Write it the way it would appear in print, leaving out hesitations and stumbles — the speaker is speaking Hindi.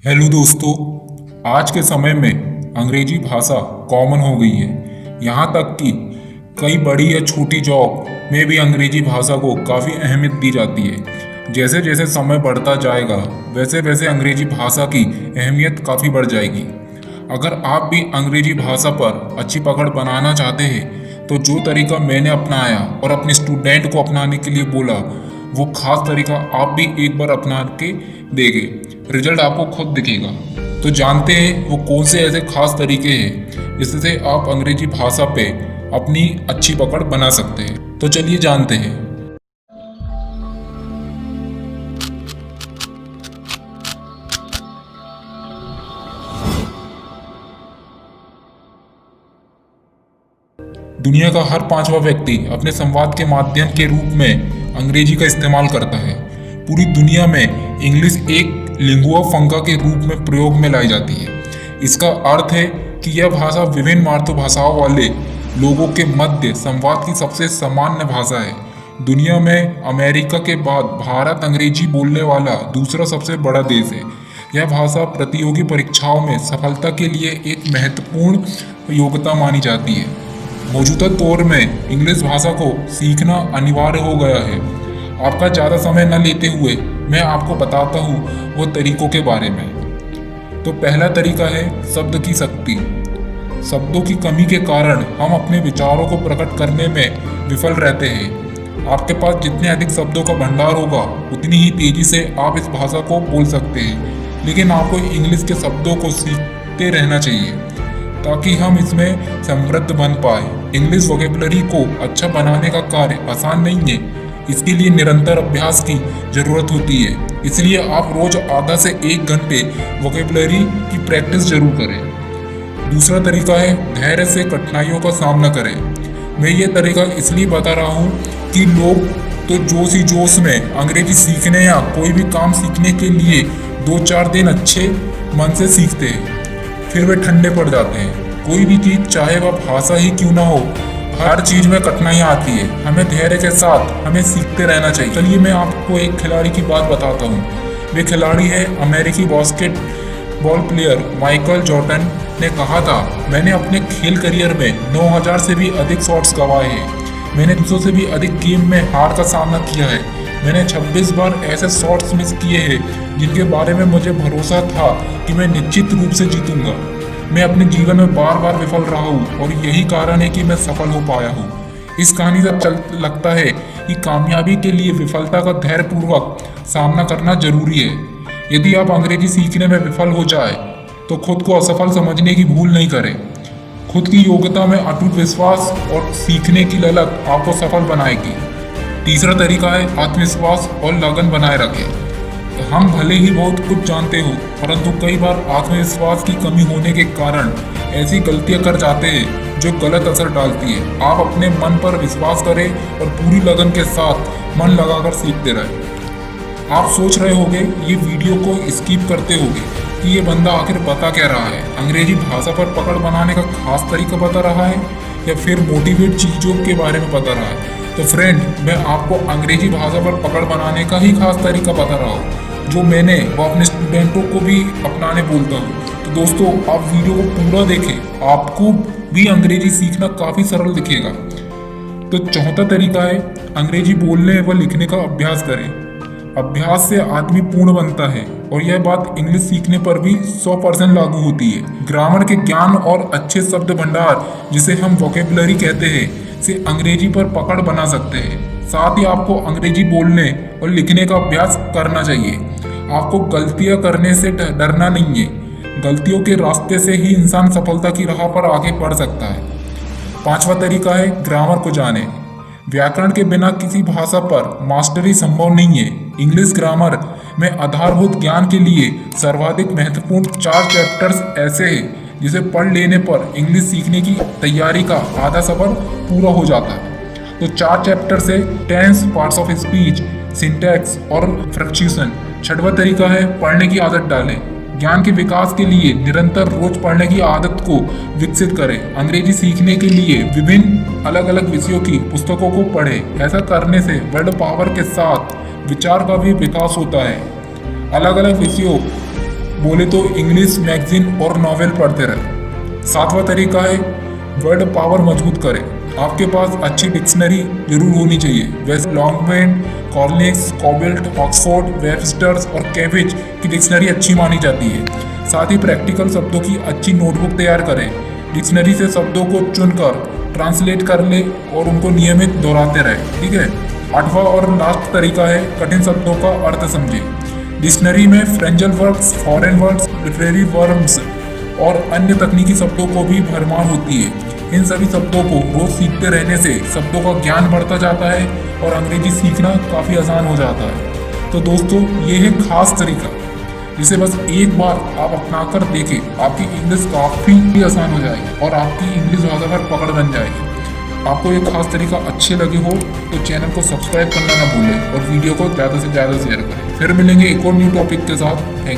हेलो दोस्तों। आज के समय में अंग्रेजी भाषा कॉमन हो गई है। यहाँ तक कि कई बड़ी या छोटी जॉब में भी अंग्रेजी भाषा को काफ़ी अहमियत दी जाती है। जैसे जैसे समय बढ़ता जाएगा वैसे वैसे अंग्रेजी भाषा की अहमियत काफ़ी बढ़ जाएगी। अगर आप भी अंग्रेजी भाषा पर अच्छी पकड़ बनाना चाहते हैं तो जो तरीका मैंने अपनाया और अपने स्टूडेंट को अपनाने के लिए बोला, वो खास तरीका आप भी एक बार अपना के देंगे। रिजल्ट आपको खुद दिखेगा। तो जानते हैं वो कौन से ऐसे खास तरीके हैं जिससे आप अंग्रेजी भाषा पे अपनी अच्छी पकड़ बना सकते हैं। तो चलिए जानते हैं। दुनिया का हर पांचवा व्यक्ति अपने संवाद के माध्यम के रूप में अंग्रेजी का इस्तेमाल करता है। पूरी दुनिया में इंग्लिश एक लिंगुआ फ्रैंका के रूप में प्रयोग में लाई जाती है। इसका अर्थ है कि यह भाषा विभिन्न मातृभाषाओं वाले लोगों के मध्य संवाद की सबसे सामान्य भाषा है। दुनिया में अमेरिका के बाद भारत अंग्रेजी बोलने वाला दूसरा सबसे बड़ा देश है। यह भाषा प्रतियोगी परीक्षाओं में सफलता के लिए एक महत्वपूर्ण योग्यता मानी जाती है। मौजूदा दौर में इंग्लिश भाषा को सीखना अनिवार्य हो गया है। आपका ज़्यादा समय न लेते हुए मैं आपको बताता हूँ वो तरीकों के बारे में। तो पहला तरीका है शब्द की शक्ति। शब्दों की कमी के कारण हम अपने विचारों को प्रकट करने में विफल रहते हैं। आपके पास जितने अधिक शब्दों का भंडार होगा उतनी ही तेजी से आप इस भाषा को बोल सकते हैं। लेकिन आपको इंग्लिश के शब्दों को सीखते रहना चाहिए ताकि हम इसमें समृद्ध बन पाए। इंग्लिश वोकैबुलरी को अच्छा बनाने का कार्य आसान नहीं है। इसके लिए निरंतर अभ्यास की जरूरत होती है। इसलिए आप रोज आधा से 1 घंटे वोकैबुलरी की प्रैक्टिस जरूर करें। दूसरा तरीका है धैर्य से कठिनाइयों का सामना करें। मैं ये तरीका इसलिए बता रहा हूँ कि लोग तो जोश ही जोश में अंग्रेजी सीखने या कोई भी काम सीखने के लिए 2-4 दिन अच्छे मन से सीखते हैं, फिर वे ठंडे पड़ जाते हैं। कोई भी चीज़ चाहे वह भाषा ही क्यों ना हो, हर चीज में कठिनाइयाँ आती है। हमें धैर्य के साथ हमें सीखते रहना चाहिए। चलिए मैं आपको एक खिलाड़ी की बात बताता हूँ। वे खिलाड़ी है अमेरिकी बास्केटबॉल प्लेयर माइकल जॉर्डन ने कहा था, मैंने अपने खेल करियर में 9000 से भी अधिक शॉट्स गंवाए हैं। मैंने 200 से भी अधिक गेम में हार का सामना किया है। मैंने 26 बार ऐसे शॉट्स मिस किए हैं जिनके बारे में मुझे भरोसा था कि मैं निश्चित रूप से जीतूंगा। मैं अपने जीवन में बार बार विफल रहा हूँ और यही कारण है कि मैं सफल हो पाया हूँ। इस कहानी से लगता है कि कामयाबी के लिए विफलता का धैर्यपूर्वक सामना करना जरूरी है। यदि आप अंग्रेजी सीखने में विफल हो जाए तो खुद को असफल समझने की भूल नहीं करें। खुद की योग्यता में अटूट विश्वास और सीखने की ललक आपको सफल बनाएगी। तीसरा तरीका है आत्मविश्वास और लगन बनाए रखें। हम भले ही बहुत कुछ जानते हो परंतु कई बार आत्मविश्वास की कमी होने के कारण ऐसी गलतियां कर जाते हैं जो गलत असर डालती है। आप अपने मन पर विश्वास करें और पूरी लगन के साथ मन लगाकर सीखते रहें। आप सोच रहे होंगे ये वीडियो को स्किप करते होंगे कि ये बंदा आखिर बता क्या रहा है। अंग्रेजी भाषा पर पकड़ बनाने का खास तरीका बता रहा है या फिर मोटिवेट चीज़ों के बारे में बता रहा है? तो फ्रेंड, मैं आपको अंग्रेजी भाषा पर पकड़ बनाने का ही खास तरीका बता रहा हूँ जो मैंने वो अपने स्टूडेंटों को भी अपनाने बोलता हूँ। तो दोस्तों, आप वीडियो को पूरा देखें, आपको भी अंग्रेजी सीखना काफ़ी सरल दिखेगा। तो चौथा तरीका है अंग्रेजी बोलने व लिखने का अभ्यास करें। अभ्यास से आदमी पूर्ण बनता है और यह बात इंग्लिश सीखने पर भी 100% लागू होती है। ग्रामर के ज्ञान और अच्छे शब्द भंडार जिसे हम वोकैबुलरी कहते हैं से अंग्रेजी पर पकड़ बना सकते हैं। साथ ही आपको अंग्रेजी बोलने और लिखने का अभ्यास करना चाहिए। आपको गलतियां करने से डरना नहीं है। गलतियों के रास्ते से ही इंसान सफलता की राह पर आगे बढ़ सकता है। पांचवा तरीका है ग्रामर को जानें। व्याकरण के बिना किसी भाषा पर मास्टरी संभव नहीं है। इंग्लिश ग्रामर में आधारभूत ज्ञान के लिए सर्वाधिक महत्वपूर्ण 4 चैप्टर्स ऐसे हैं जिसे पढ़ लेने पर इंग्लिश सीखने की तैयारी का आधा सफर पूरा हो जाता है। तो 4 चैप्टर से tense, parts of speech, syntax और फ्रक्चुएशन। छठवां तरीका है पढ़ने की आदत डालें। ज्ञान के विकास के लिए निरंतर रोज पढ़ने की आदत को विकसित करें। अंग्रेजी सीखने के लिए विभिन्न अलग अलग विषयों की पुस्तकों को पढ़ें। ऐसा करने से वर्ड पावर के साथ विचार का भी विकास होता है। अलग अलग विषयों बोले तो इंग्लिश मैगजीन और नॉवेल पढ़ते रहे। 7वां तरीका है वर्ड पावर मजबूत करें। आपके पास अच्छी डिक्शनरी जरूर होनी चाहिए। वैसे Longman, Cornish, cobalt, Oxford, Webster's और कैम्ब्रिज की डिक्शनरी अच्छी मानी जाती है। साथ ही प्रैक्टिकल शब्दों की अच्छी नोटबुक तैयार करें। डिक्शनरी से शब्दों को चुनकर ट्रांसलेट कर ले और उनको नियमित दोहराते रहे। ठीक है। 8वां और लास्ट तरीका है कठिन शब्दों का अर्थ समझें। डिक्शनरी में phalangeal words, foreign words, literary words और अन्य तकनीकी शब्दों को भी भरमार होती है। इन सभी शब्दों को रोज सीखते रहने से शब्दों का ज्ञान बढ़ता जाता है और अंग्रेजी सीखना काफ़ी आसान हो जाता है। तो दोस्तों, ये है खास तरीका जिसे बस एक बार आप अपना कर देखें, आपकी इंग्लिश काफ़ी आसान हो जाएगी और आपकी इंग्लिश भाषा पर पकड़ बन जाएगी। आपको ये खास तरीका अच्छे लगे हो तो चैनल को सब्सक्राइब करना ना भूलें और वीडियो को ज़्यादा से ज़्यादा शेयर करें। फिर मिलेंगे एक और न्यू टॉपिक के साथ। Thank you.